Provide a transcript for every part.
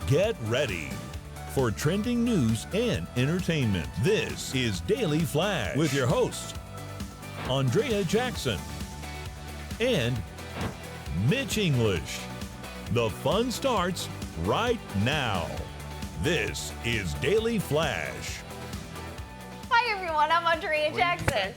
Get ready for trending news and entertainment. This is Daily Flash with your hosts, Andrea Jackson and Mitch English. The fun starts right now. This is Daily Flash. Hi, everyone. I'm Andrea Jackson.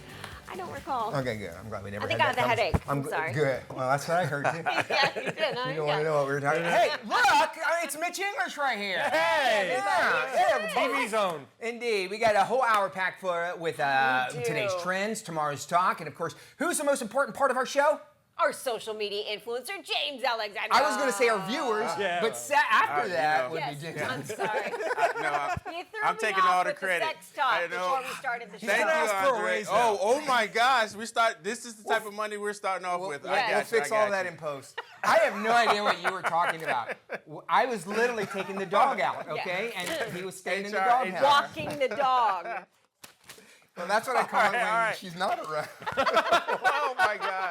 I don't recall. Okay, good. I'm glad we never I think had I had that the headache. I'm sorry. Good. Well, that's what I heard too. Yeah, you did, huh? You don't want to know what we were talking about. Hey, look! It's Mitch English right here. Hey! Yeah. TV Zone. Indeed. We got a whole hour packed for with today's trends, tomorrow's talk, and of course, who's the most important part of our show? Our social media influencer, James Alexander. I was going to say our viewers, but after that would yes, be James. I'm sorry. You threw I'm me taking off all the with credit. sex talk I know. before we started the show. Thank you, ask for a Andre. raise now. Oh my gosh. This is the type of money we're starting off with. We'll fix all that in post. I have no idea what you were talking about. I was literally taking the dog out, okay? And he was staying in the doghouse. Walking the dog. Well, that's what I call it when all right. she's not around. Oh my God.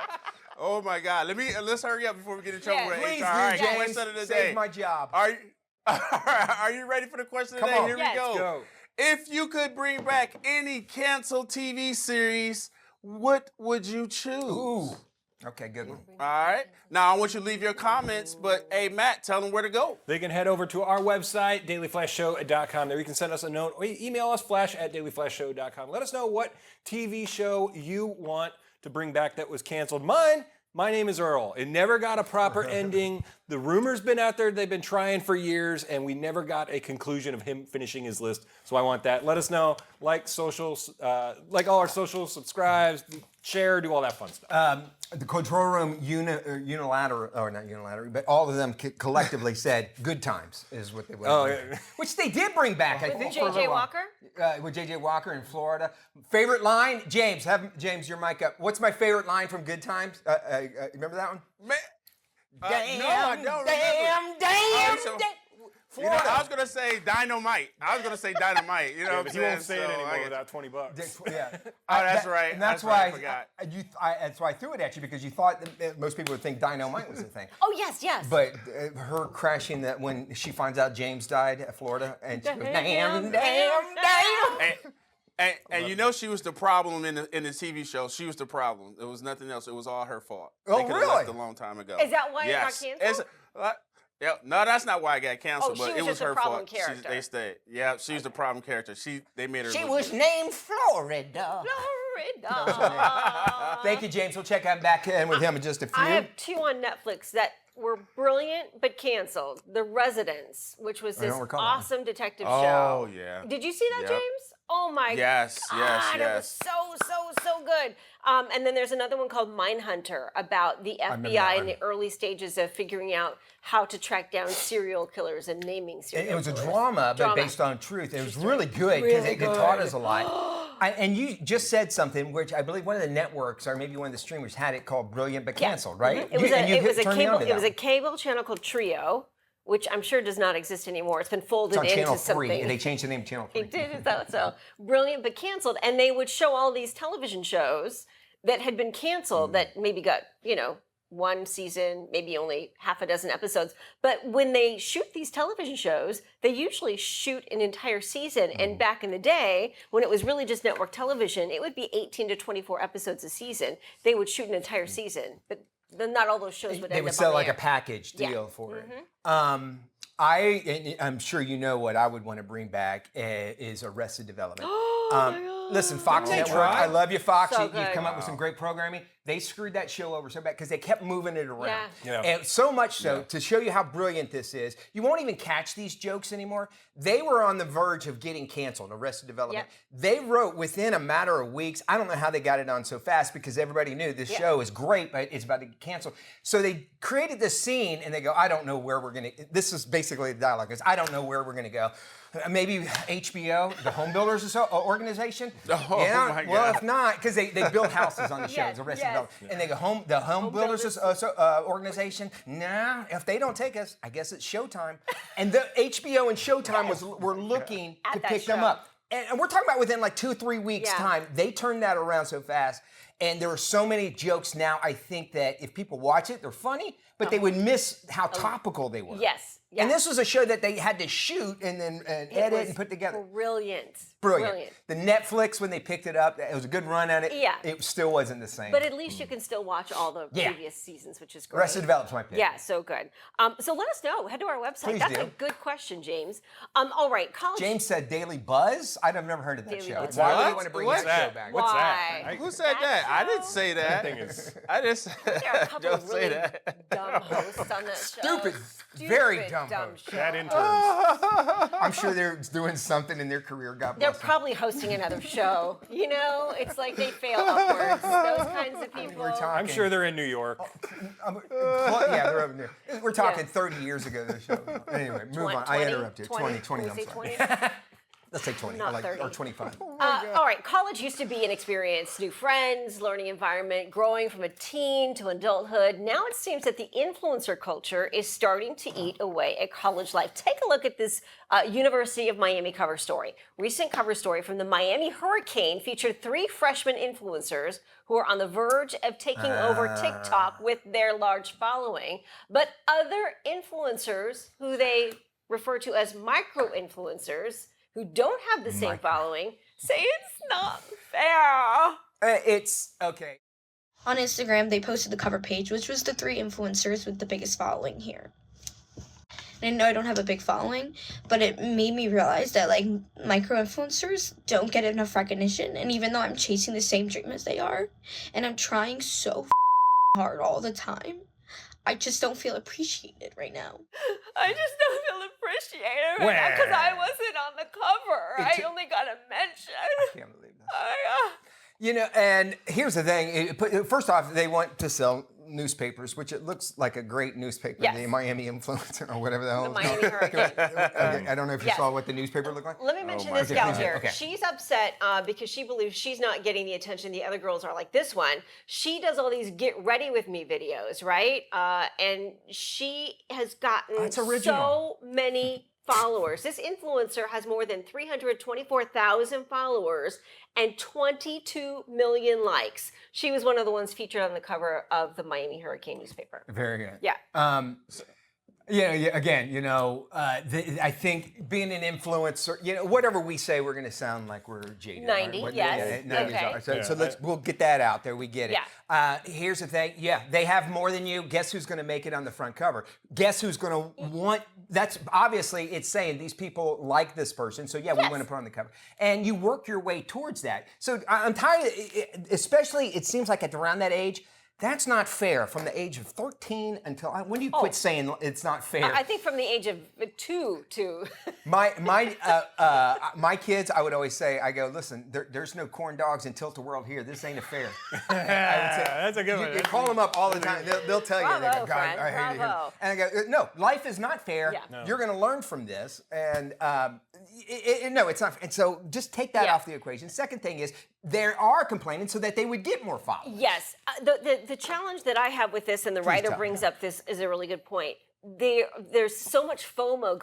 Oh my God. Let's hurry up before we get in trouble with Please HR. All right, do, James. question of the Save day. my job. Are you ready for the question of the Come day? on. Here Yes. we go. Go. If you could bring back any canceled TV series, what would you choose? Ooh. Okay, good one. All right. Now, I want you to leave your comments, but hey, Matt, tell them where to go. They can head over to our website, dailyflashshow.com. There you can send us a note or email us, flash@dailyflashshow.com. Let us know what TV show you want to bring back that was canceled. My name is Earl. It never got a proper ending. The rumor's been out there. They've been trying for years, and we never got a conclusion of him finishing his list. So I want that. Let us know. Like socials, like all our socials, subscribe, share, do all that fun stuff. The control room unilateral, or not unilateral, but all of them collectively said good times is what they would. Oh, yeah. Which they did bring back, I think. for a J.J. little while. Walker? With J.J. Walker in Florida. Favorite line? James, have James your mic up. What's my favorite line from Good Times? Remember that one? Man, Damn, no, I don't remember. Florida. I was gonna say dynamite. Dynamite. You know what I'm But he saying? won't say it So, anymore without $20. Yeah. Oh, that's right. And that's That's right, why I forgot. that's why I threw it at you, because you thought that most people would think dynamite was a thing. Oh, yes. But her crashing that when she finds out James died at Florida, and she goes, damn. And you know she was the problem in the TV show. She was the problem. It was nothing else. It was all her fault. Oh, they could have really? left a long time ago. Is that why it got Yes. canceled? Yeah, no, that's not why it got canceled. Oh, she but was it was just a her problem fault. character. They stayed. Yeah, she's the problem character. They made her. She look was good. named Florida. Florida. Thank you, James. We'll check out back in with him in just a few. I have two on Netflix that were brilliant but canceled. The Residence, which was this don't recall that. awesome detective show. Oh yeah. Did you see that, Yep. James? Oh my Yes, God, yes, it was so good. And then there's another one called Mindhunter about the remember FBI that in the early stages of figuring out how to track down serial killers and naming serial It was a killers. drama, but based on truth. It was really good because it taught us a lot. And you just said something, which I believe one of the networks or maybe one of the streamers had it called Brilliant but Canceled, right? It was turned me on to it was a that. cable channel called Trio, which I'm sure does not exist anymore. It's been folded It's on into Channel 3. something. They changed the name to Channel 3. They did so brilliant but canceled, and they would show all these television shows that had been canceled that maybe got one season, maybe only half a dozen episodes. But when they shoot these television shows, they usually shoot an entire season. And back in the day, when it was really just network television, it would be 18 to 24 episodes a season. They would shoot an entire season, but then not all those shows would They end would up sell on the like a air. package deal for it. I'm sure you know what I would want to bring back is Arrested Development. Listen, Fox Didn't they Network, try? I love you, Fox. So You've good. come up with some great programming. They screwed that show over so bad because they kept moving it around. Yeah. Yeah. And so much so, to show you how brilliant this is, you won't even catch these jokes anymore. They were on the verge of getting canceled, Arrested Development. Yep. They wrote within a matter of weeks. I don't know how they got it on so fast because everybody knew this show is great, but it's about to get canceled. So they created this scene and they go, I don't know where we're going to, this is basically the dialogue, is I don't know where we're going to go. Maybe HBO, the Home Builders Organization. Oh, my Well, God. if not, because they build houses on the shows, Yes, Arrested yes. Development, and they go the Home Builders Organization. Nah, if they don't take us, I guess it's Showtime. And the HBO and Showtime were looking At to that pick them show. up. And we're talking about within like 2 or 3 weeks' Yeah. time, they turned that around so fast. And there are so many jokes now, I think that if people watch it, they're funny, but they would miss how topical they were. Yes. And this was a show that they had to shoot and then edit and put together. Brilliant. The Netflix, when they picked it up, it was a good run at it. Yeah. It still wasn't the same. But at least you can still watch all the previous seasons, which is great. Arrested Development's my pick. Yeah, so good. So let us know. Head to our website. Please That's do. a good question, James. All right, college. James said Daily Buzz. I've never heard of that Daily show. Buzz. Why would What? they want to bring What's that show back? What's Why? that? Who said that? I didn't say that. Thing is, I just There are a couple don't of say really that. dumb hosts on that show. Stupid, very dumb host. show. bad interns. I'm sure they're doing something in their career. God They're bless them. probably hosting another show. You know, it's like they fail upwards. Those kinds of people. We're talking. I'm sure they're in New York. Yeah, they're over there. We're talking 30 years ago. The show. Anyway, move on. I 20, interrupted. 20. Can we I'm say sorry. 20? Let's say 20. Not I like, 30. or 25. All right, college used to be an experience, new friends, learning environment, growing from a teen to adulthood. Now it seems that the influencer culture is starting to eat away at college life. Take a look at this University of Miami cover story. Recent cover story from the Miami Hurricane featured 3 freshman influencers who are on the verge of taking over TikTok with their large following. But other influencers, who they refer to as micro-influencers, who don't have the same following, say it's not fair. It's okay. On Instagram, they posted the cover page, which was the 3 influencers with the biggest following here. And I know I don't have a big following, but it made me realize that, like, micro-influencers don't get enough recognition. And even though I'm chasing the same dream as they are, and I'm trying so hard all the time, I just don't feel appreciated right now. I just don't feel appreciated right now because I wasn't on the cover. I only got a mention. I can't believe that. You know, and here's the thing. First off, they want to sell newspapers, which it looks like a great newspaper, Yes. the Miami Influencer or whatever the hell. The it's called. Miami Hurricane. Okay, I don't know if you Yes. saw what the newspaper looked like. Let me mention my this gal goodness. here. Okay. She's upset because she believes she's not getting the attention the other girls are, like this one. She does all these get ready with me videos, right? And she has gotten That's original. so many followers. This influencer has more than 324,000 followers and 22 million likes. She was one of the ones featured on the cover of the Miami Hurricane newspaper. Very good. Yeah. Yeah, again, you know, I think being an influencer, you know, whatever we say, we're going to sound like we're jaded. 90, right? yes. Yeah, 90s Okay. are. So we'll get that out there. We get it. Yeah. Here's the thing. Yeah, they have more than you. Guess who's going to make it on the front cover? Guess who's going to want, that's obviously it's saying these people like this person. So yeah, we want to put on the cover. And you work your way towards that. So I'm tired, especially it seems like at around that age, that's not fair. From the age of 13 until when do you quit saying it's not fair? I think from the age of 2 to my kids, I would always say, I go, listen, there's no corn dogs in Tilt-A-Whirl here. This ain't a fair. I would say, That's a good one. You call them up all the time. They'll tell you. They Bravo, go, God, friend, I hate it here. bravo. And I go, no, life is not fair. Yeah. No. You're going to learn from this. And no, it's not. And so just take that off the equation. Second thing is, they are complaining so that they would get more followers. Yes. The challenge that I have with this, and the writer tell brings me. up this, is a really good point. There's so much FOMO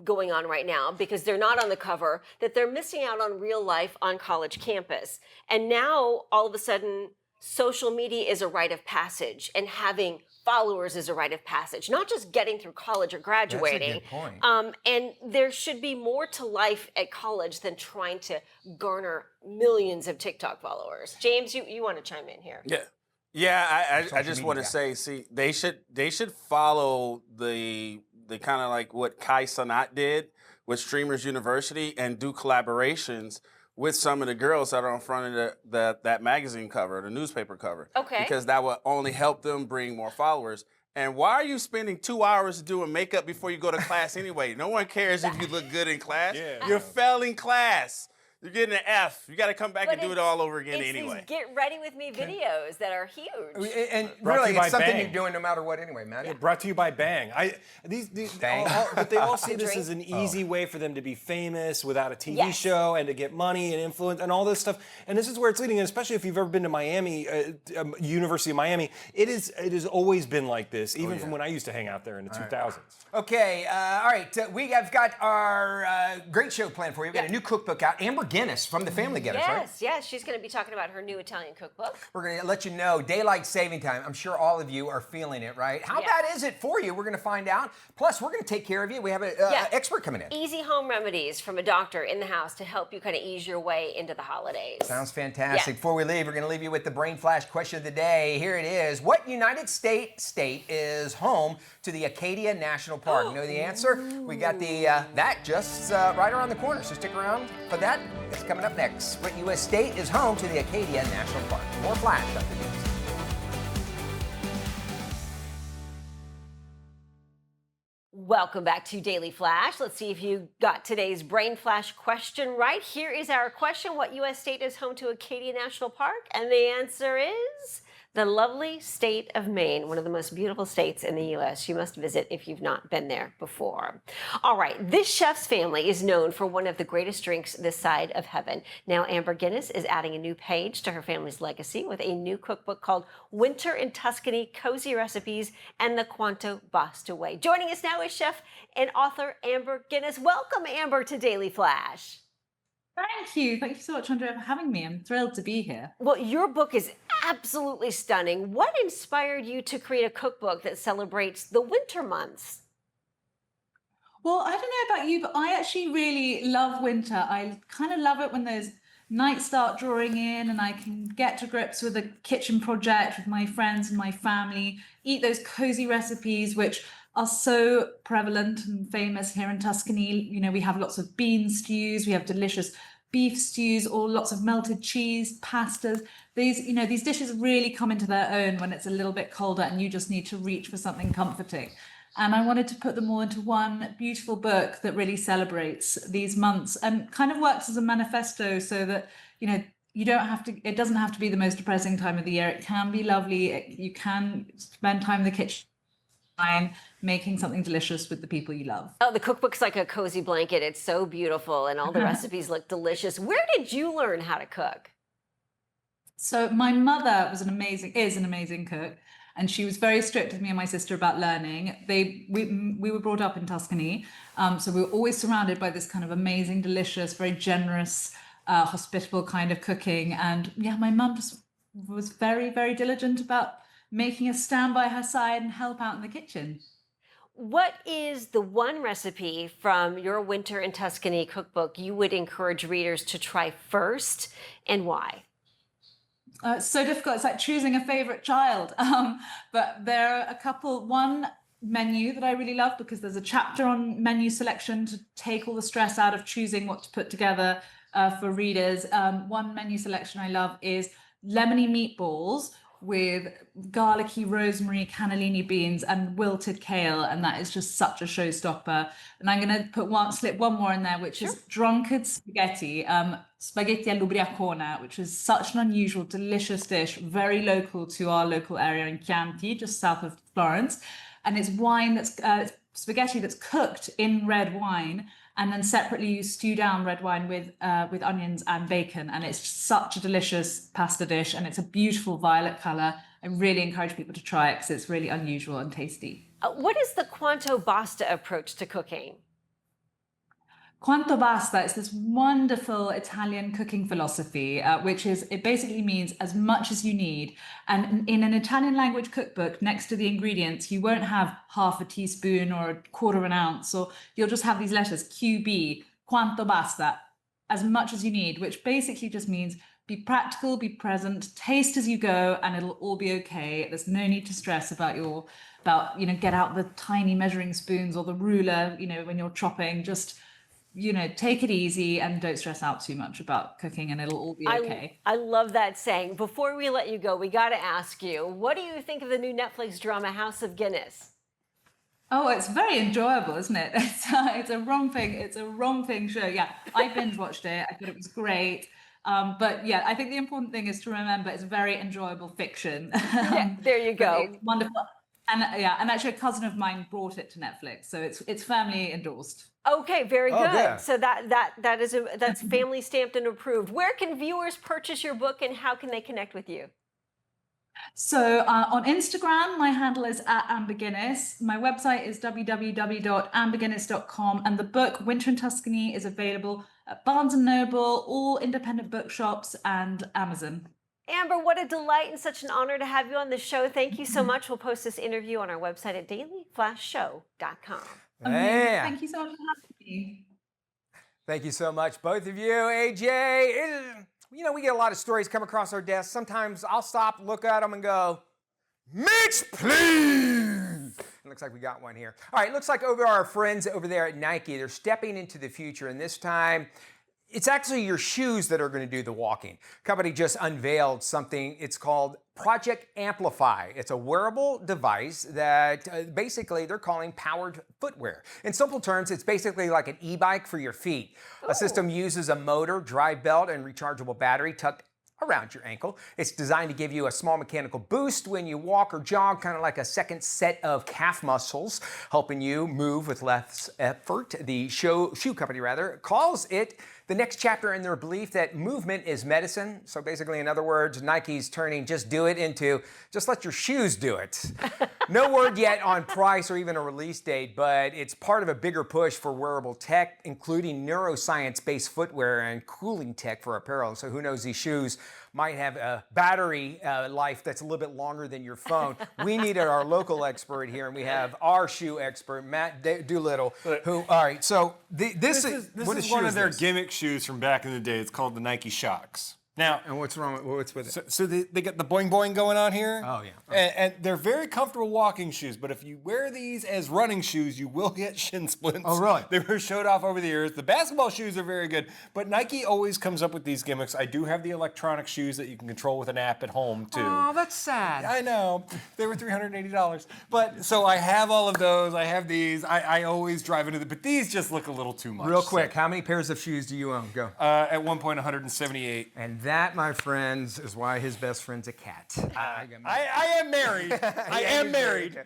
going on right now because they're not on the cover that they're missing out on real life on college campus. And now, all of a sudden, social media is a rite of passage, and having followers is a rite of passage, not just getting through college or graduating. That's a good point. And there should be more to life at college than trying to garner millions of TikTok followers. James, you want to chime in here? Yeah. Yeah, I just media want to guy. say, see, they should follow the kind of like what Kai Cenat did with Streamers University and do collaborations with some of the girls that are in front of that magazine cover, the newspaper cover. Okay. Because that will only help them bring more followers. And why are you spending 2 hours doing makeup before you go to class anyway? No one cares if you look good in class. Yeah. You're failing class. You're getting an F. You got to come back But and do it it's- all over again it's anyway. These get ready with me videos that are huge. And Brought to really, you by it's something Bang. you're doing no matter what anyway, Maddie. Brought to you by Bang. Bang. But they all see this Drink. as an easy way for them to be famous without a TV Yes. show and to get money and influence and all this stuff. And this is where it's leading. And especially if you've ever been to Miami, University of Miami, it has always been like this, even from when I used to hang out there in the 2000s. Okay, all right. We have got our great show planned for you. We've got a new cookbook out. Amber Guinness from the Family Guinness, right? Yes, she's going to be talking about her new Italian cookbook. We're going to let you know, daylight saving time. I'm sure all of you are feeling it, right? How bad is it for you? We're going to find out. Plus, we're going to take care of you. We have an expert coming in. Easy home remedies from a doctor in the house to help you kind of ease your way into the holidays. Sounds fantastic. Before we leave, we're going to leave you with the Brain Flash question of the day. Here it is. What United States state is home to the Acadia National Park? You know the answer? We got the that just right around the corner, so stick around for that. It's coming up next. What U.S. state is home to the Acadia National Park? More Flash after this. Welcome back to Daily Flash. Let's see if you got today's Brain Flash question right. Here is our question. What U.S. state is home to Acadia National Park? And the answer is the lovely state of Maine, one of the most beautiful states in the U.S. You must visit if you've not been there before. All right, this chef's family is known for one of the greatest drinks this side of heaven. Now, Amber Guinness is adding a new page to her family's legacy with a new cookbook called Winter in Tuscany, Cozy Recipes, and the Cuanto Basta Way. Joining us now is chef and author Amber Guinness. Welcome, Amber, to Daily Flash. Thank you. Thank you so much, Andrea, for having me. I'm thrilled to be here. Well, your book is absolutely stunning. What inspired you to create a cookbook that celebrates the winter months? Well, I don't know about you, but I actually really love winter. I kind of love it when those nights start drawing in and I can get to grips with a kitchen project with my friends and my family, eat those cozy recipes, which are so prevalent and famous here in Tuscany. You know, we have lots of bean stews, we have delicious beef stews, or lots of melted cheese, pastas. These dishes really come into their own when it's a little bit colder and you just need to reach for something comforting. And I wanted to put them all into one beautiful book that really celebrates these months and kind of works as a manifesto so that, you don't have to, it doesn't have to be the most depressing time of the year. It can be lovely. You can spend time in the kitchen making something delicious with the people you love. Oh, the cookbook's like a cozy blanket. It's so beautiful and all the recipes look delicious. Where did you learn how to cook? So my mother is an amazing cook, and she was very strict with me and my sister about learning. We were brought up in Tuscany, so we were always surrounded by this kind of amazing, delicious, very generous, hospitable kind of cooking. And yeah, my mum just was very, very diligent about making us stand by her side and help out in the kitchen. What is the one recipe from your Winter in Tuscany cookbook you would encourage readers to try first, and why? It's so difficult. It's like choosing a favorite child. But there are a couple. One menu that I really love because there's a chapter on menu selection to take all the stress out of choosing what to put together for readers. One menu selection I love is lemony meatballs with garlicky rosemary, cannellini beans, and wilted kale, and that is just such a showstopper. And I'm going to slip one more in there, which is drunkard spaghetti, spaghetti all'ubriacona, which is such an unusual, delicious dish, very local to our local area in Chianti, just south of Florence. And it's wine that's spaghetti that's cooked in red wine, and then separately you stew down red wine with onions and bacon, and it's such a delicious pasta dish, and it's a beautiful violet color. I really encourage people to try it because it's really unusual and tasty. What is the Cuanto Basta approach to cooking? Cuanto Basta is this wonderful Italian cooking philosophy, it basically means as much as you need. And in an Italian language cookbook, next to the ingredients, you won't have half a teaspoon or a quarter of an ounce, or you'll just have these letters, QB, Cuanto Basta, as much as you need, which basically just means be practical, be present, taste as you go, and it'll all be okay. There's no need to stress about get out the tiny measuring spoons or the ruler, when you're chopping. Just take it easy and don't stress out too much about cooking, and it'll all be okay. I love that saying. Before we let you go, we got to ask you, what do you think of the new Netflix drama House of Guinness? Oh, it's very enjoyable, isn't it? It's a romping show. Yeah, I binge watched it. I thought it was great. But yeah, I think the important thing is to remember it's very enjoyable fiction. Yeah, there you go. It's wonderful. And actually a cousin of mine brought it to Netflix, so it's family endorsed. Okay, very good. Good. So that's family stamped and approved. Where can viewers purchase your book, and how can they connect with you? So on Instagram, my handle is @Amber Guinness. My website is www.amberguinness.com, and the book Winter in Tuscany is available at Barnes & Noble, all independent bookshops, and Amazon. Amber, what a delight and such an honor to have you on the show. Thank you so much. We'll post this interview on our website at dailyflashshow.com. Yeah. Thank you so much for having me. Thank you so much, both of you. AJ, you know, we get a lot of stories come across our desk. Sometimes I'll stop, look at them, and go, Mitch, please. It looks like we got one here. All right, looks like over our friends over there at Nike, they're stepping into the future, and this time, it's actually your shoes that are going to do the walking. Company just unveiled something. It's called Project Amplify. It's a wearable device that basically they're calling powered footwear. In simple terms, it's basically like an e-bike for your feet. A system uses a motor, drive belt, and rechargeable battery tucked around your ankle. It's designed to give you a small mechanical boost when you walk or jog, kind of like a second set of calf muscles, helping you move with less effort. The shoe company calls it the next chapter in their belief that movement is medicine. So basically, in other words, Nike's turning just do it into just let your shoes do it. No word yet on price or even a release date, but it's part of a bigger push for wearable tech, including neuroscience-based footwear and cooling tech for apparel. So who knows, these shoes might have a battery life that's a little bit longer than your phone. We needed our local expert here, and we have our shoe expert, Matt Doolittle, who, all right, so this is one of their gimmick shoes from back in the day. It's called the Nike Shocks. Now, and what's wrong? What's with it? So they got the boing boing going on here. Oh, yeah. And they're very comfortable walking shoes, but if you wear these as running shoes, you will get shin splints. Oh, really? They were showed off over the years. The basketball shoes are very good, but Nike always comes up with these gimmicks. I do have the electronic shoes that you can control with an app at home, too. Oh, that's sad. I know. They were $380. But so I have all of those. I have these. I always drive into but these just look a little too much. Real quick, how many pairs of shoes do you own? Go. At one point, 178. And that, my friends, is why his best friend's a cat. I am married. I am married.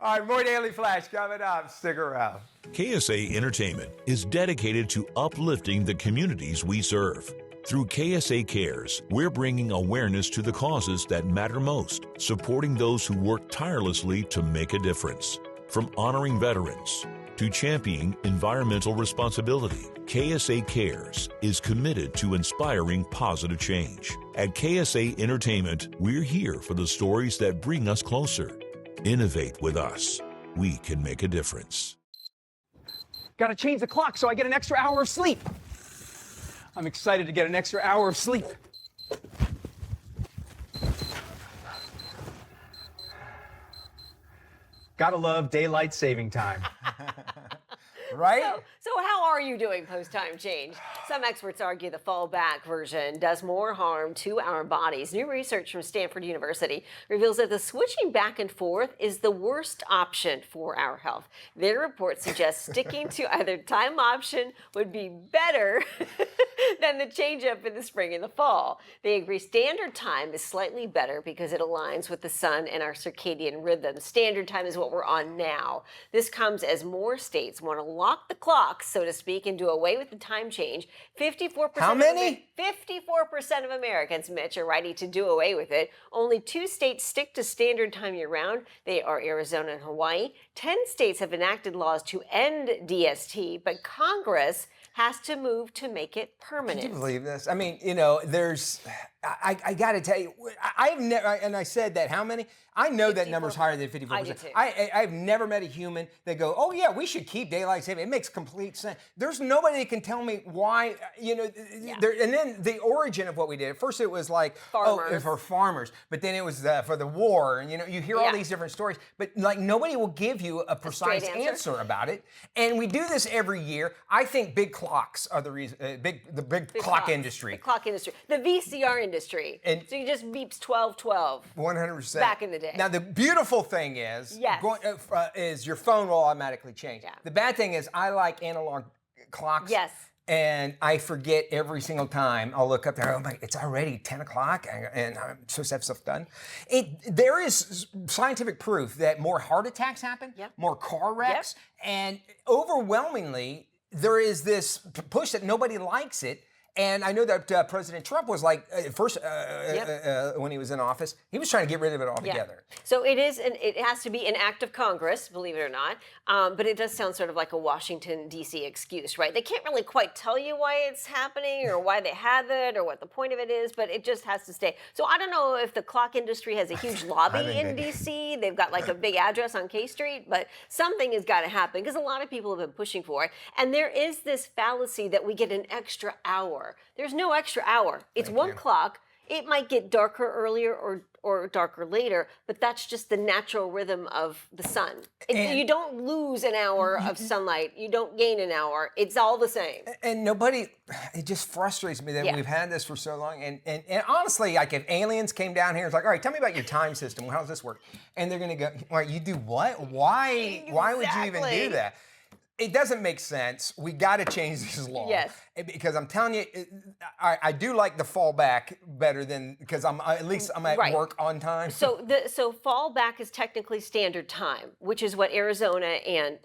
All right, more Daily Flash coming up. Stick around. KSA Entertainment is dedicated to uplifting the communities we serve. Through KSA Cares, we're bringing awareness to the causes that matter most, supporting those who work tirelessly to make a difference. From honoring veterans to championing environmental responsibility, KSA Cares is committed to inspiring positive change. At KSA Entertainment, we're here for the stories that bring us closer. Innovate with us. We can make a difference. Got to change the clock so I get an extra hour of sleep. I'm excited to get an extra hour of sleep. Gotta love daylight saving time. Right? So how are you doing post-time change? Some experts argue the fallback version does more harm to our bodies. New research from Stanford University reveals that the switching back and forth is the worst option for our health. Their report suggests sticking to either time option would be better than the change up in the spring and the fall. They agree standard time is slightly better because it aligns with the sun and our circadian rhythm. Standard time is what we're on now. This comes as more states want to lock the clock, so to speak, and do away with the time change. 54%. How many? 54% of Americans, Mitch, are ready to do away with it. Only 2 states stick to standard time year-round. They are Arizona and Hawaii. 10 states have enacted laws to end DST, but Congress has to move to make it permanent. Can you believe this? I mean, you know, I got to tell you, I've never, and I said that, how many? I know that number's higher than 54%. I do too. I've never met a human that go, oh yeah, we should keep daylight saving. It makes complete sense. There's nobody that can tell me why, you know, and then the origin of what we did. At first it was like, farmers. for farmers, but then it was for the war, and you know, you hear all these different stories, but like nobody will give you a precise answer about it. And we do this every year. I think big clocks are the reason, the big clock industry. The clock industry. The VCR industry. And so you just beeps 12:12. 100%. Back in the day. Now the beautiful thing is, is your phone will automatically change. Yeah. The bad thing is I like analog clocks. Yes. And I forget every single time. I'll look up there, oh my, it's already 10 o'clock and I'm supposed to have stuff done. There is scientific proof that more heart attacks happen, more car wrecks, and overwhelmingly, there is this push that nobody likes it. And I know that President Trump was like, first, when he was in office, he was trying to get rid of it altogether. Yeah. So it has to be an act of Congress, believe it or not. But it does sound sort of like a Washington, D.C. excuse, right? They can't really quite tell you why it's happening or why they have it or what the point of it is, but it just has to stay. So I don't know if the clock industry has a huge lobby in D.C. They've got like a big address on K Street, but something has got to happen because a lot of people have been pushing for it. And there is this fallacy that we get an extra hour. There's no extra hour. It's 1 clock. It might get darker earlier or darker later, but that's just the natural rhythm of the sun. You don't lose an hour of sunlight. You don't gain an hour. It's all the same. And it just frustrates me that we've had this for so long. And honestly, like if aliens came down here, it's like, all right, tell me about your time system. How does this work? And they're going to go, all right, you do what? Why would you even do that? It doesn't make sense. We got to change this law. Yes. Because I'm telling you, I do like the fallback better than, because I'm at work on time. So fallback is technically standard time, which is what Arizona and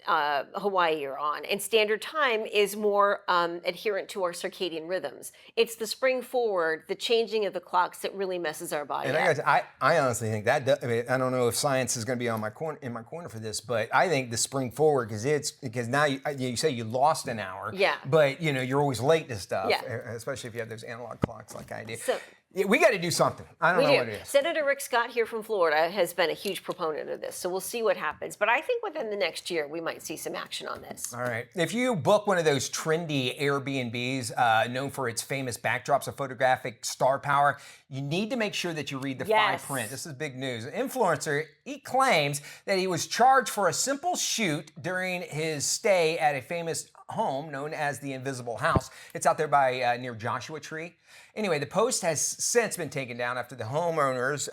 Hawaii are on. And standard time is more adherent to our circadian rhythms. It's the spring forward, the changing of the clocks that really messes our body up. I honestly think that, I don't know if science is going to be in my corner for this, but I think the spring forward, because now you say you lost an hour, but you're always late to stuff, especially if you have those analog clocks like I do. So, we got to do something. I don't know what it is. Senator Rick Scott here from Florida has been a huge proponent of this, so we'll see what happens. But I think within the next year, we might see some action on this. All right. If you book one of those trendy Airbnbs known for its famous backdrops of photographic star power, you need to make sure that you read the fine print. This is big news. An influencer, he claims that he was charged for a simple shoot during his stay at a famous home known as the Invisible House. It's out there by near Joshua Tree. Anyway, the post has since been taken down after the homeowners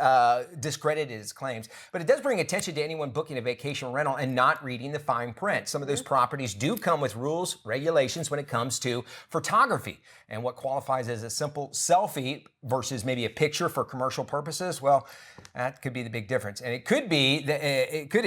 discredited his claims. But it does bring attention to anyone booking a vacation rental and not reading the fine print. Some of those properties do come with rules, regulations when it comes to photography. And what qualifies as a simple selfie versus maybe a picture for commercial purposes, well, that could be the big difference. And it could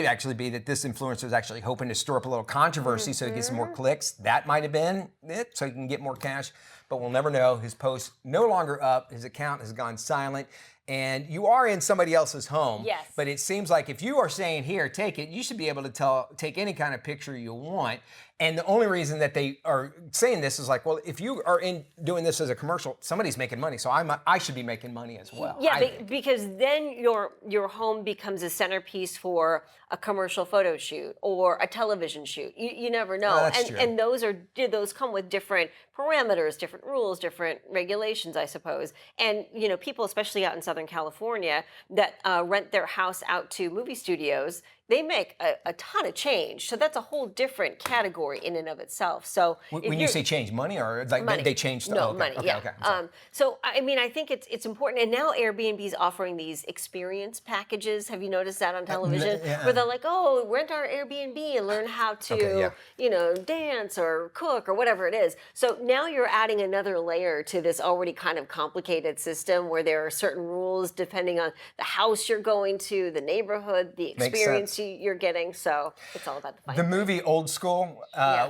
actually be that this influencer is actually hoping to stir up a little controversy so he gets some more clicks. That might have been it, so he can get more cash. But we'll never know. His post no longer up. His account has gone silent. And you are in somebody else's home. Yes. But it seems like if you are saying, here, take it, you should be able to take any kind of picture you want. And the only reason that they are saying this is like, well, if you are doing this as a commercial, somebody's making money, so I should be making money as well. Yeah, because then your home becomes a centerpiece for a commercial photo shoot or a television shoot. You never know. That's true. And those come with different parameters, different rules, different regulations, I suppose. And people, especially out in Southern California, that rent their house out to movie studios, they make a ton of change. So that's a whole different category in and of itself. So when you say change, money or like money. They change stuff? No, okay. money, okay, yeah. Okay, so, I mean, I think it's important. And now Airbnb's offering these experience packages. Have you noticed that on television? Where they're like, oh, rent our Airbnb and learn how to, dance or cook or whatever it is. So now you're adding another layer to this already kind of complicated system where there are certain rules depending on the house you're going to, the neighborhood, the experience you're getting. So it's all about the fine. The movie Old School,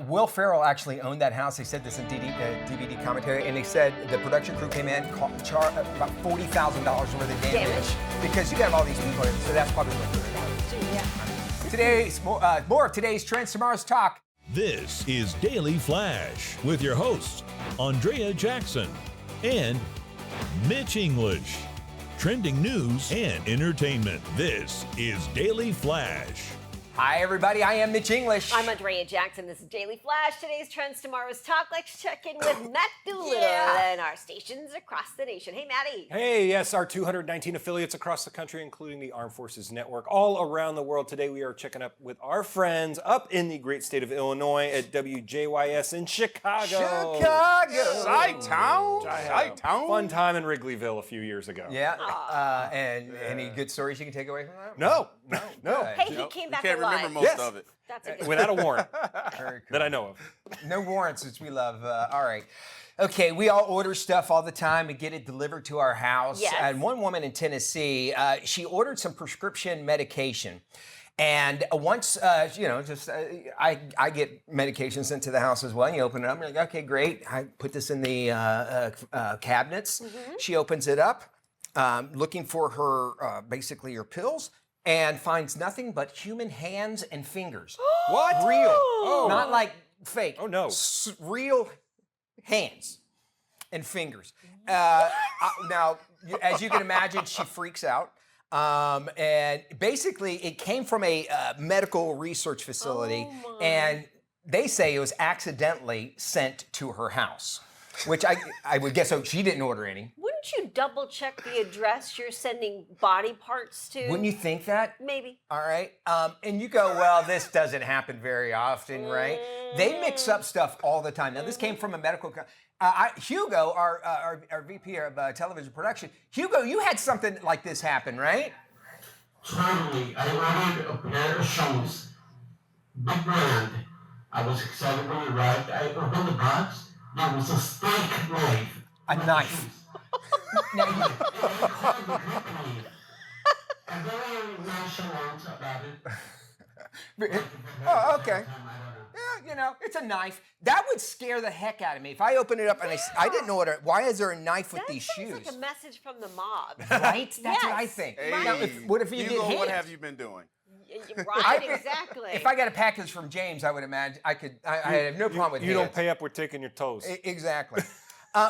Will Ferrell actually owned that house. They said this in DVD commentary, and they said the production crew came in, charged about $40,000 worth of damage because you have all these people, so that's probably what they're doing. Yeah. Today's more of today's trends, tomorrow's talk. This is Daily Flash with your hosts, Andrea Jackson and Mitch English. Trending news and entertainment. This is Daily Flash. Hi, everybody. I am Mitch English. I'm Andrea Jackson. This is Daily Flash. Today's trends, tomorrow's talk. Let's check in with Matt Doolittle and our stations across the nation. Hey, Matty. Hey, yes, our 219 affiliates across the country, including the Armed Forces Network, all around the world. Today, we are checking up with our friends up in the great state of Illinois at WJYS in Chicago. Chi-town. Fun time in Wrigleyville a few years ago. Yeah. And any good stories you can take away from that? No. Hey, he came back alive. Remember most of it. That's a good Without a warrant Very cool. that I know of. No warrants, which we love. All right. Okay, we all order stuff all the time and get it delivered to our house. Yes. And one woman in Tennessee, she ordered some prescription medication. And once, I get medications into the house as well. And you open it up, and you're like, okay, great. I put this in the cabinets. She opens it up, looking for her, basically her pills, and finds nothing but human hands and fingers. What? Real. Oh. Not like fake. Oh, no. Real hands and fingers. Now, as you can imagine, she freaks out. And basically, it came from a medical research facility, and they say it was accidentally sent to her house, which I would guess so. She didn't order any. Wouldn't you double check the address you're sending body parts to? Wouldn't you think that? Maybe. All right. And you go, well, this doesn't happen very often, right? They mix up stuff all the time. Now, this came from a medical. Hugo, our VP of television production, Hugo, you had something like this happen, right? Totally. I ordered a pair of shoes. Big brand. I was excited when it arrived. I opened the box. There was a steak knife. A knife. And very nonchalant about it. Oh, okay. Yeah, it's a knife. That would scare the heck out of me. If I open it up and I didn't order, why is there a knife with these shoes? That sounds like a message from the mob. Right? That's what I Yes. think. Hey, Now, what if you Hugo, get hands? what have you been doing? Right, exactly. If I got a package from James, I would imagine I have no problem with You don't hands. pay up, we're taking your toes. Exactly.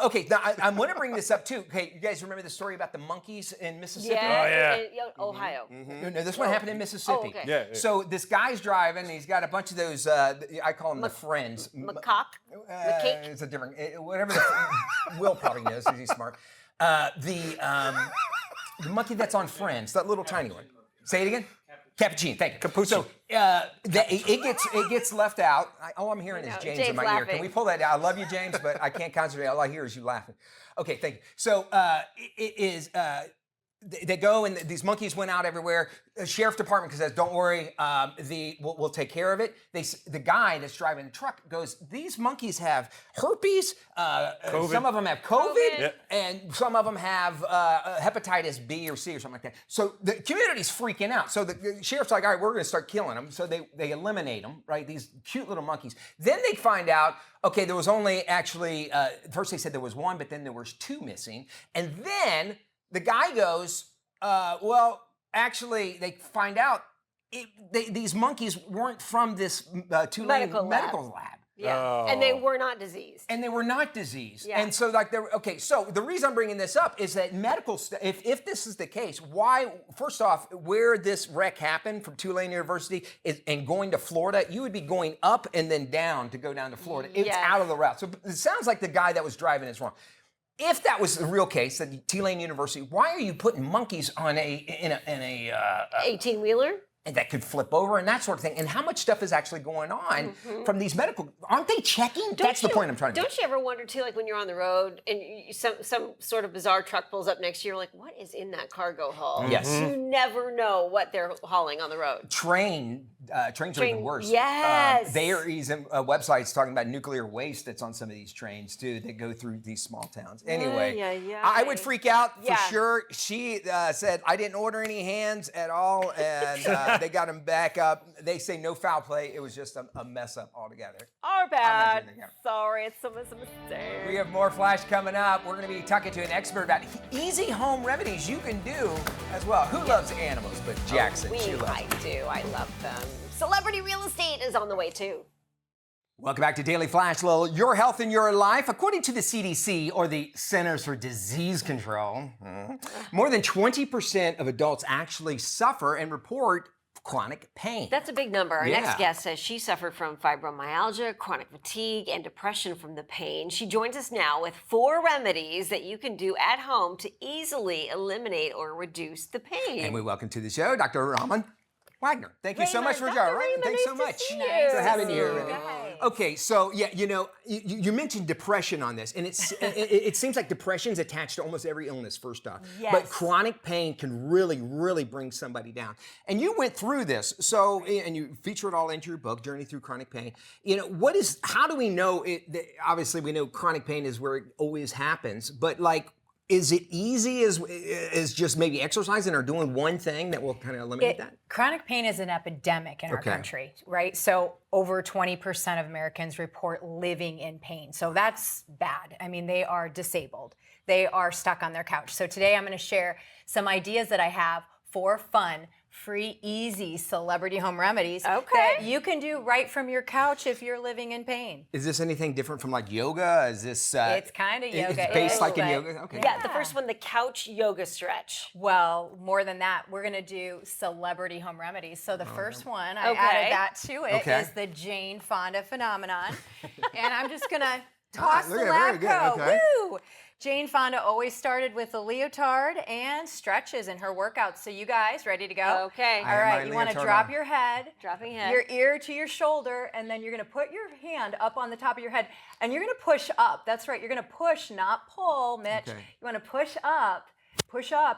Okay, now I'm going to bring this up too. Okay, you guys remember the story about the monkeys in Mississippi? yeah, in Ohio. No, this one happened in Mississippi. Oh, okay. Yeah. So this guy's driving, and he's got a bunch of those, I call them the friends. Macaque? Macaque? It's a different, whatever Will probably knows because he's smart. The monkey that's on Friends, that little tiny one. Say it again? Cappuccino, thank you. So it gets left out. All I'm hearing is James in my ear. Can we pull that out? I love you, James, but I can't concentrate. All I hear is you laughing. Okay, thank you. So it is. They go and these monkeys went out everywhere. The sheriff department says, "Don't worry, we'll take care of it." The guy that's driving the truck goes, "These monkeys have herpes. Some of them have COVID, Yep. and some of them have hepatitis B or C or something like that." So the community's freaking out. So the sheriff's like, "All right, we're going to start killing them." So they eliminate them, right? These cute little monkeys. Then they find out, okay, there was only actually first they said there was one, but then there was two missing, and then the guy goes, well, actually, they find out these monkeys weren't from this Tulane medical lab. Yeah, Oh. and they were not diseased. And they were not diseased. Yeah. And so, okay, so the reason I'm bringing this up is that medical if this is the case, why, first off, where this wreck happened from Tulane University and going to Florida, you would be going up and then down to go down to Florida. It's out of the route. So it sounds like the guy that was driving is wrong. If that was the real case, that Tulane University, why are you putting monkeys on in a 18-wheeler? and that could flip over and that sort of thing? And how much stuff is actually going on from these medical? Aren't they checking? That's the point I'm trying to make. Don't you ever wonder too, like when you're on the road and some sort of bizarre truck pulls up next to you, you're like, what is in that cargo hull? Yes. You never know what they're hauling on the road. Trains are even worse. Yes. There is websites talking about nuclear waste that's on some of these trains too that go through these small towns. Anyway, I would freak out for sure. She said, I didn't order any hands at all, and they got them back up. They say no foul play. It was just a mess up altogether. Our bad. doing it. Sorry, it's a mistake. We have more Flash coming up. We're going to be talking to an expert about easy home remedies you can do as well. Who loves animals but Jackson? She loves I do. I love them. Celebrity real estate is on the way too. Welcome back to Daily Flash, Lil. Your health in your life. According to the CDC, or the Centers for Disease Control, more than 20% of adults actually suffer and report chronic pain. That's a big number. Our Yeah. next guest says she suffered from fibromyalgia, chronic fatigue, and depression from the pain. She joins us now with 4 remedies that you can do at home to easily eliminate or reduce the pain. And we welcome to the show Dr. Ramah Wagner. Thank you so much for Dr. joining. Ramah, Thanks so nice to much see you. for having you here. Nice. Okay, so yeah, you mentioned depression on this, and it seems like depression's attached to almost every illness. First off, Yes. but chronic pain can really, really bring somebody down. And you went through this, so and you feature it all into your book, Journey Through Chronic Pain. How do we know it? Obviously, we know chronic pain is where it always happens, but like, Is it easy as just maybe exercising or doing one thing that will kind of eliminate that? Chronic pain is an epidemic in our country, right? So over 20% of Americans report living in pain. So that's bad. I mean, they are disabled. They are stuck on their couch. So today I'm going to share some ideas that I have for fun, free, easy celebrity home remedies that you can do right from your couch if you're living in pain. Is this anything different from like yoga? Is this? It's kind of yoga. It's based like in yoga? Okay. Yeah, the first one, the couch yoga stretch. Well, more than that, we're going to do celebrity home remedies. So the first one, I added that to it, is the Jane Fonda phenomenon. And I'm just going to toss the lab coat. Woo! Jane Fonda always started with a leotard and stretches in her workouts. So you guys, ready to go? Okay. All right, you want to drop your head, dropping head, your ear to your shoulder, and then you're going to put your hand up on the top of your head, and you're going to push up. That's right. You're going to push, not pull, Mitch. You want to push up,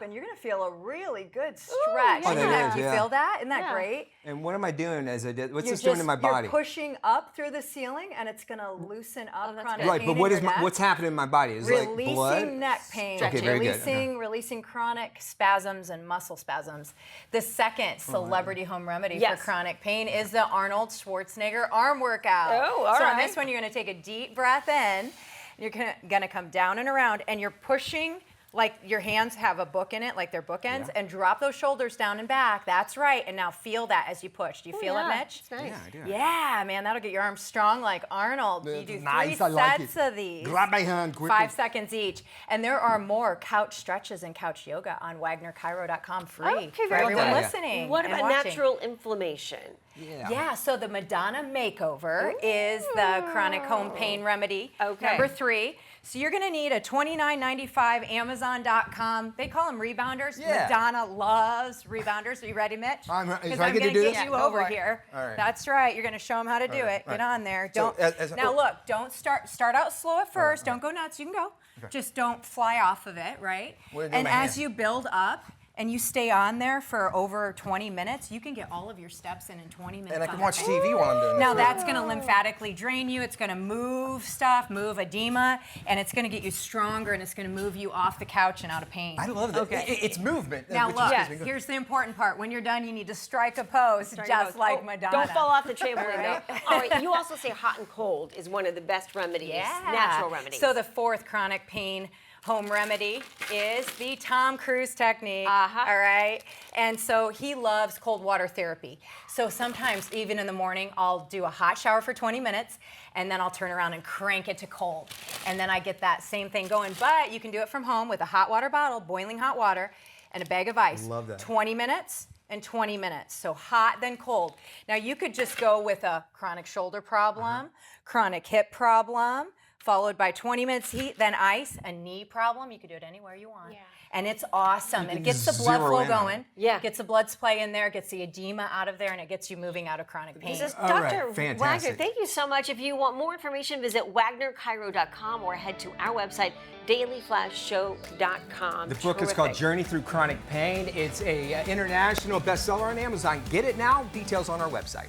and you're going to feel a really good stretch. Oh, that is, Do you feel that? Isn't that great? And what am I doing as I did? What's this doing to my body? You're pushing up through the ceiling, and it's going to loosen up chronic Right, pain but what in is your neck. what's happening in my body? Is like blood? Releasing neck pain, Okay, very good. releasing chronic spasms and muscle spasms. The second celebrity home remedy for chronic pain is the Arnold Schwarzenegger arm workout. Oh, all so right. on this one, you're going to take a deep breath in. You're going to come down and around, and you're pushing like your hands have a book in it, like they're bookends, and drop those shoulders down and back. That's right. And now feel that as you push. Do you feel it, Mitch? It's nice. Yeah, I do. Yeah, man, that'll get your arms strong like Arnold. You do Nice, 3 I like sets it. of these. Grab my hand quickly. 5 seconds each. And there are more couch stretches and couch yoga on WagnerChiro.com free Okay, for very everyone good. listening. What and about watching. natural inflammation? Yeah, so the Madonna Makeover is the chronic home pain remedy. Number 3. So you're going to need a $29.95 Amazon.com. They call them rebounders. Yeah. Madonna loves rebounders. Are you ready, Mitch? Is I Because get I'm to going do to this? get you Yeah, over all right. here. All right. That's right. You're going to show them how to do it. Get on there. Don't. Now look, don't start out slow at first. Don't go nuts. You can go. Just don't fly off of it, right? And as you build up, and you stay on there for over 20 minutes, you can get all of your steps in 20 minutes. And I can watch TV while I'm doing this. Now that's going to lymphatically drain you. It's going to move stuff, move edema, and it's going to get you stronger, and it's going to move you off the couch and out of pain. I love that. Okay. It's movement. Now which look, is here's the important part. When you're done, you need to strike a pose, just like Madonna. Don't fall off the trampoline, Right. though. All right, you also say hot and cold is one of the best remedies, natural remedies. So the 4th chronic pain home remedy is the Tom Cruise technique. All right. And so he loves cold water therapy. So sometimes, even in the morning, I'll do a hot shower for 20 minutes, and then I'll turn around and crank it to cold. And then I get that same thing going. But you can do it from home with a hot water bottle, boiling hot water, and a bag of ice. Love that. 20 minutes and 20 minutes. So hot, then cold. Now you could just go with a chronic shoulder problem, chronic hip problem, followed by 20 minutes heat, then ice, a knee problem. You could do it anywhere you want. And it's awesome. And it gets the blood flow going. Gets the blood supply in there, gets the edema out of there, and it gets you moving out of chronic pain. This is All Dr. right, fantastic. Wagner. Thank you so much. If you want more information, visit WagnerChiro.com or head to our website, dailyflashshow.com. The book is called Journey Through Chronic Pain. It's a international bestseller on Amazon. Get it now. Details on our website.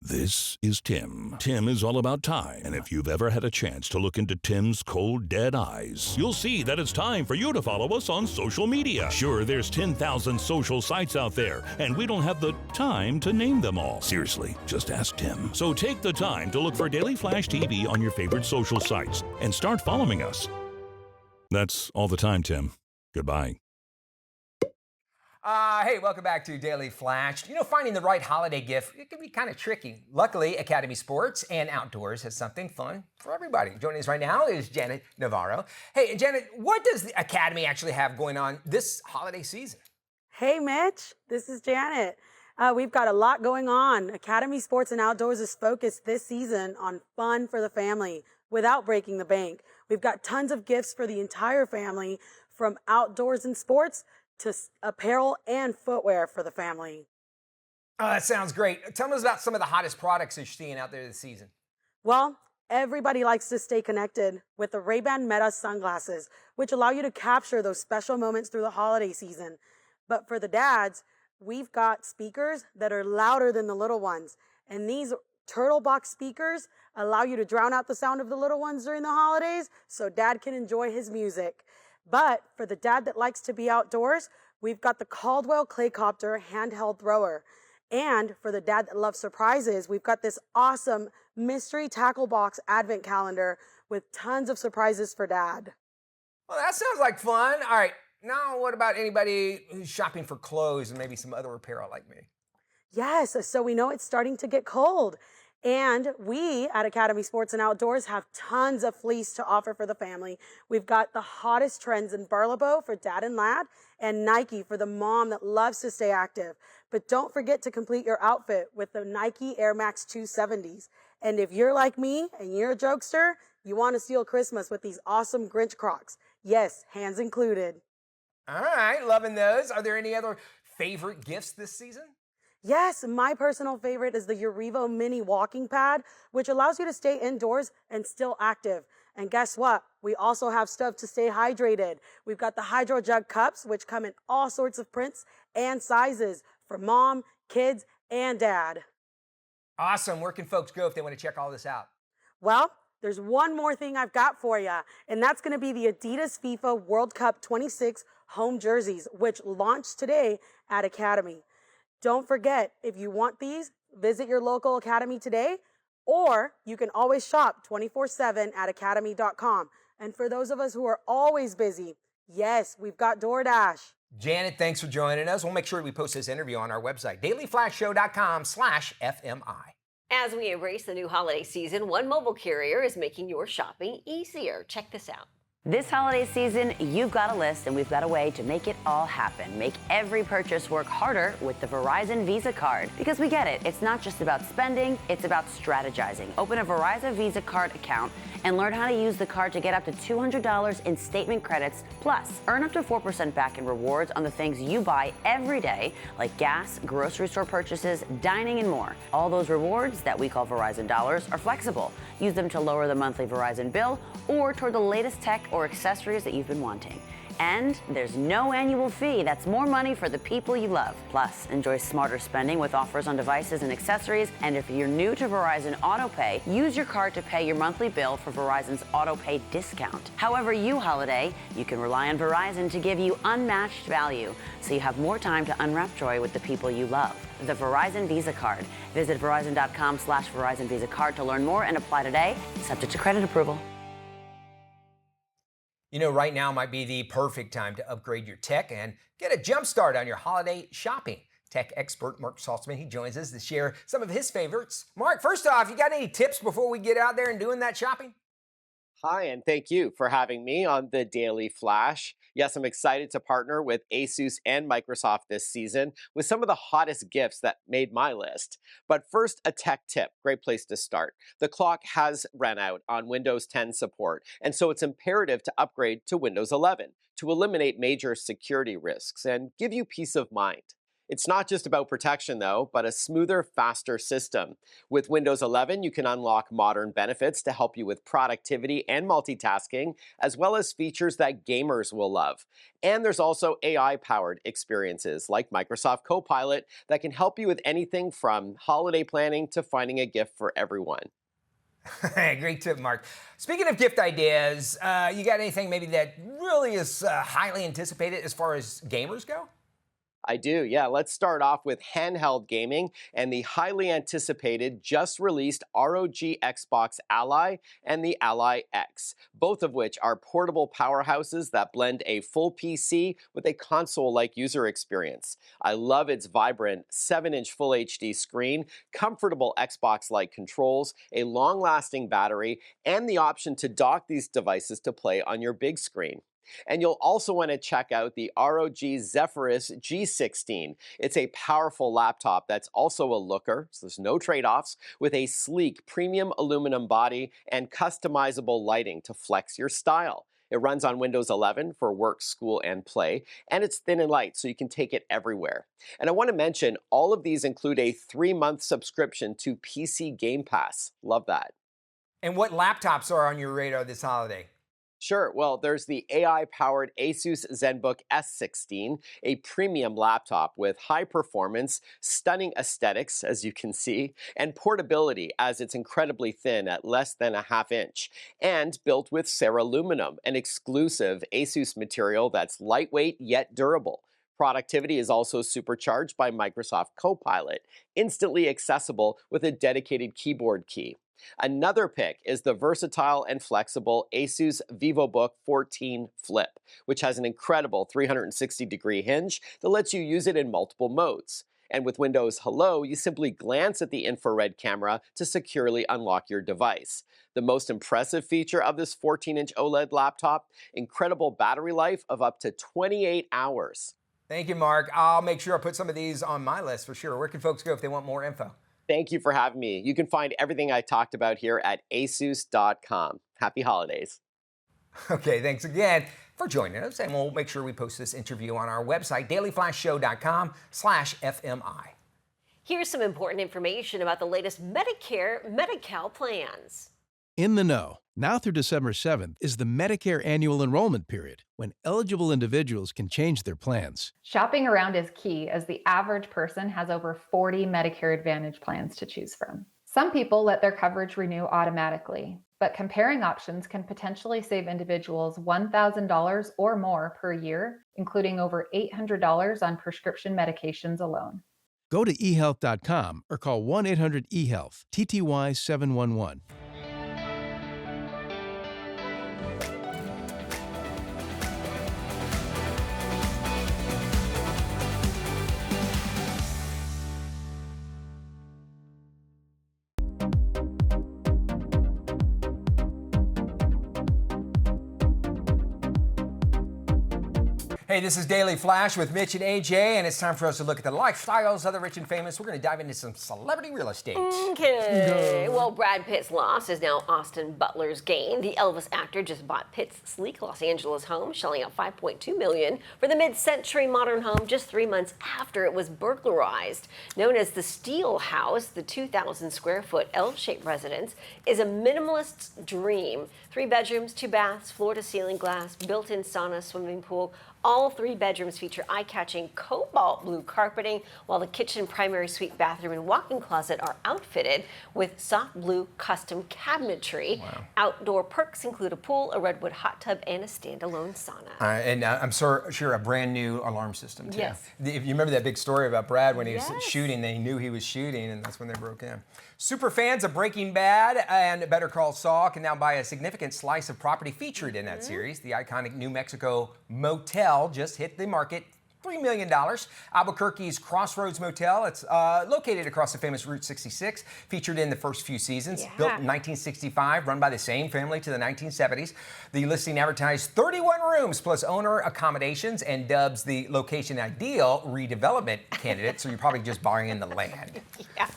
This is Tim. Tim is all about time. And if you've ever had a chance to look into Tim's cold, dead eyes, you'll see that it's time for you to follow us on social media. Sure, there's 10,000 social sites out there, and we don't have the time to name them all. Seriously, just ask Tim. So take the time to look for Daily Flash TV on your favorite social sites and start following us. That's all the time, Tim. Goodbye. Hey, welcome back to Daily Flash. You know, finding the right holiday gift, it can be kind of tricky. Luckily, Academy Sports and Outdoors has something fun for everybody. Joining us right now is Janet Navarro. Hey, Janet, what does the Academy actually have going on this holiday season? Hey, Mitch, this is Janet. We've got a lot going on. Academy Sports and Outdoors is focused this season on fun for the family without breaking the bank. We've got tons of gifts for the entire family, from outdoors and sports to apparel and footwear for the family. Oh, that sounds great. Tell us about some of the hottest products you're seeing out there this season. Well, everybody likes to stay connected with the Ray-Ban Meta sunglasses, which allow you to capture those special moments through the holiday season. But for the dads, we've got speakers that are louder than the little ones, and these Turtle box speakers allow you to drown out the sound of the little ones during the holidays so dad can enjoy his music. But for the dad that likes to be outdoors, we've got the Caldwell Claycopter handheld thrower. And for the dad that loves surprises, we've got this awesome mystery tackle box advent calendar with tons of surprises for dad. Well, that sounds like fun. All right, now what about anybody who's shopping for clothes and maybe some other apparel like me? Yes, so we know it's starting to get cold. And we at Academy Sports and Outdoors have tons of fleece to offer for the family. We've got the hottest trends in Burlebo for dad and lad, and Nike for the mom that loves to stay active. But don't forget to complete your outfit with the Nike Air Max 270s. And if you're like me and you're a jokester, you want to steal Christmas with these awesome Grinch Crocs. Yes, hands included. All right, loving those. Are there any other favorite gifts this season? Yes, my personal favorite is the Urivo Mini Walking Pad, which allows you to stay indoors and still active. And guess what? We also have stuff to stay hydrated. We've got the Hydro Jug Cups, which come in all sorts of prints and sizes for mom, kids, and dad. Awesome. Where can folks go if they want to check all this out? Well, there's one more thing I've got for you, and that's going to be the Adidas FIFA World Cup 26 home jerseys, which launched today at Academy. Don't forget, if you want these, visit your local Academy today, or you can always shop 24/7 at academy.com. And for those of us who are always busy, yes, we've got DoorDash. Janet, thanks for joining us. We'll make sure we post this interview on our website, dailyflashshow.com/FMI. As we embrace the new holiday season, one mobile carrier is making your shopping easier. Check this out. This holiday season, you've got a list and we've got a way to make it all happen. Make every purchase work harder with the Verizon Visa card. Because we get it, it's not just about spending, it's about strategizing. Open a Verizon Visa card account and learn how to use the card to get up to $200 in statement credits. Plus, earn up to 4% back in rewards on the things you buy every day, like gas, grocery store purchases, dining, and more. All those rewards that we call Verizon dollars are flexible. Use them to lower the monthly Verizon bill or toward the latest tech or accessories that you've been wanting. And there's no annual fee. That's more money for the people you love. Plus, enjoy smarter spending with offers on devices and accessories. And if you're new to Verizon AutoPay, use your card to pay your monthly bill for Verizon's AutoPay discount. However you holiday, you can rely on Verizon to give you unmatched value, so you have more time to unwrap joy with the people you love. The Verizon Visa card. Visit Verizon.com/Verizon Visa card to learn more and apply today, subject to credit approval. You know, right now might be the perfect time to upgrade your tech and get a jump start on your holiday shopping. Tech expert Mark Saltzman, he joins us to share some of his favorites. Mark, first off, you got any tips before we get out there and doing that shopping? Hi, and thank you for having me on the Daily Flash. Yes, I'm excited to partner with Asus and Microsoft this season with some of the hottest gifts that made my list. But first, a tech tip, great place to start. The clock has run out on Windows 10 support, and so it's imperative to upgrade to Windows 11 to eliminate major security risks and give you peace of mind. It's not just about protection, though, but a smoother, faster system. With Windows 11, you can unlock modern benefits to help you with productivity and multitasking, as well as features that gamers will love. And there's also AI-powered experiences like Microsoft Copilot that can help you with anything from holiday planning to finding a gift for everyone. Great tip, Mark. Speaking of gift ideas, you got anything maybe that really is highly anticipated as far as gamers go? I do, yeah. Let's start off with handheld gaming and the highly anticipated, just released ROG Xbox Ally and the Ally X, both of which are portable powerhouses that blend a full PC with a console-like user experience. I love its vibrant 7-inch Full HD screen, comfortable Xbox-like controls, a long-lasting battery, and the option to dock these devices to play on your big screen. And you'll also want to check out the ROG Zephyrus G16. It's a powerful laptop that's also a looker, so there's no trade-offs, with a sleek premium aluminum body and customizable lighting to flex your style. It runs on Windows 11 for work, school, and play, and it's thin and light, so you can take it everywhere. And I want to mention, all of these include a 3-month subscription to PC Game Pass. Love that. And what laptops are on your radar this holiday? Sure. Well, there's the AI-powered Asus ZenBook S16, a premium laptop with high performance, stunning aesthetics, as you can see, and portability as it's incredibly thin at less than a ½ inch, and built with Ceraluminum, an exclusive Asus material that's lightweight yet durable. Productivity is also supercharged by Microsoft Copilot, instantly accessible with a dedicated keyboard key. Another pick is the versatile and flexible Asus VivoBook 14 Flip, which has an incredible 360-degree hinge that lets you use it in multiple modes. And with Windows Hello, you simply glance at the infrared camera to securely unlock your device. The most impressive feature of this 14-inch OLED laptop, incredible battery life of up to 28 hours. Thank you, Mark. I'll make sure I put some of these on my list for sure. Where can folks go if they want more info? Thank you for having me. You can find everything I talked about here at asus.com. Happy holidays. Okay, thanks again for joining us, and we'll make sure we post this interview on our website, dailyflashshow.com/FMI. Here's some important information about the latest Medicare Medi-Cal plans. In the know, now through December 7th is the Medicare annual enrollment period, when eligible individuals can change their plans. Shopping around is key, as the average person has over 40 Medicare Advantage plans to choose from. Some people let their coverage renew automatically, but comparing options can potentially save individuals $1,000 or more per year, including over $800 on prescription medications alone. Go to ehealth.com or call 1-800-EHEALTH, TTY 711. Hey, this is Daily Flash with Mitch and AJ, and it's time for us to look at the lifestyles of the rich and famous. We're going to dive into some celebrity real estate. Okay. Well, Brad Pitt's loss is now Austin Butler's gain. The Elvis actor just bought Pitt's sleek Los Angeles home, shelling out $5.2 million for the mid-century modern home just 3 months after it was burglarized. Known as the Steel House, the 2,000-square-foot L-shaped residence is a minimalist's dream. 3 bedrooms, 2 baths, floor-to-ceiling glass, built-in sauna, swimming pool. All 3 bedrooms feature eye-catching cobalt blue carpeting, while the kitchen, primary suite, bathroom, and walk-in closet are outfitted with soft blue custom cabinetry. Wow. Outdoor perks include a pool, a redwood hot tub, and a standalone sauna. I'm sure a brand new alarm system, too. Yes. If you remember that big story about Brad when he was shooting, they knew he was shooting, and that's when they broke in. Super fans of Breaking Bad and Better Call Saul can now buy a significant slice of property featured in that series. The iconic New Mexico motel just hit the market. $3 million. Albuquerque's Crossroads Motel. It's located across the famous Route 66, featured in the first few seasons. Built in 1965, run by the same family to the 1970s. The listing advertised 31 rooms plus owner accommodations and dubs the location ideal redevelopment candidate. So you're probably just buying in the land. Yeah.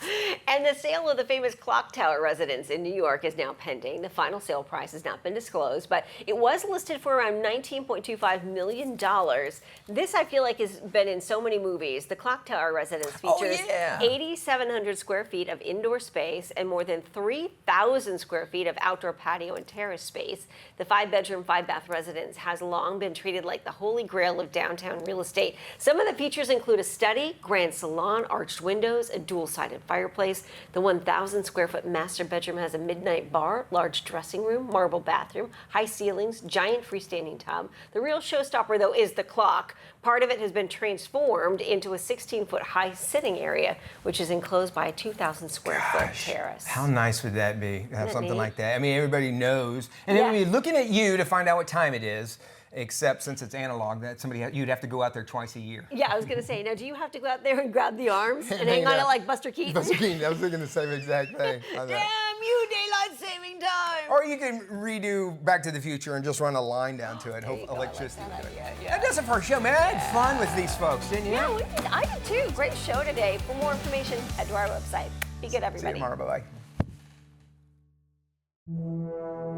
And the sale of the famous Clock Tower residence in New York is now pending. The final sale price has not been disclosed, but it was listed for around $19.25 million. This, I feel like, has been in so many movies. The Clock Tower residence features 8,700 square feet of indoor space and more than 3,000 square feet of outdoor patio and terrace space. The 5-bedroom, 5-bath residence has long been treated like the holy grail of downtown real estate. Some of the features include a study, grand salon, arched windows, a dual-sided fireplace. The 1,000 square foot master bedroom has a midnight bar, large dressing room, marble bathroom, high ceilings, giant freestanding tub. The real showstopper, though, is the clock. Part of it has been transformed into a 16-foot high sitting area, which is enclosed by a 2,000 square foot terrace. How nice would that be to have something like that? I mean, everybody knows. And they would be looking at you to find out what time it is, except since it's analog, that you'd have to go out there twice a year. Yeah, I was going to say, now do you have to go out there and grab the arms and hang on it like Buster Keaton? Buster Keaton, I was thinking the same exact thing. Damn you, daylight saving time! Or you can redo Back to the Future and just run a line down to it. Hope electricity. That does it for our show, man. I had fun with these folks, didn't you? Yeah, we did. I did too. Great show today. For more information, head to our website. Be good, everybody. See you tomorrow. Bye-bye.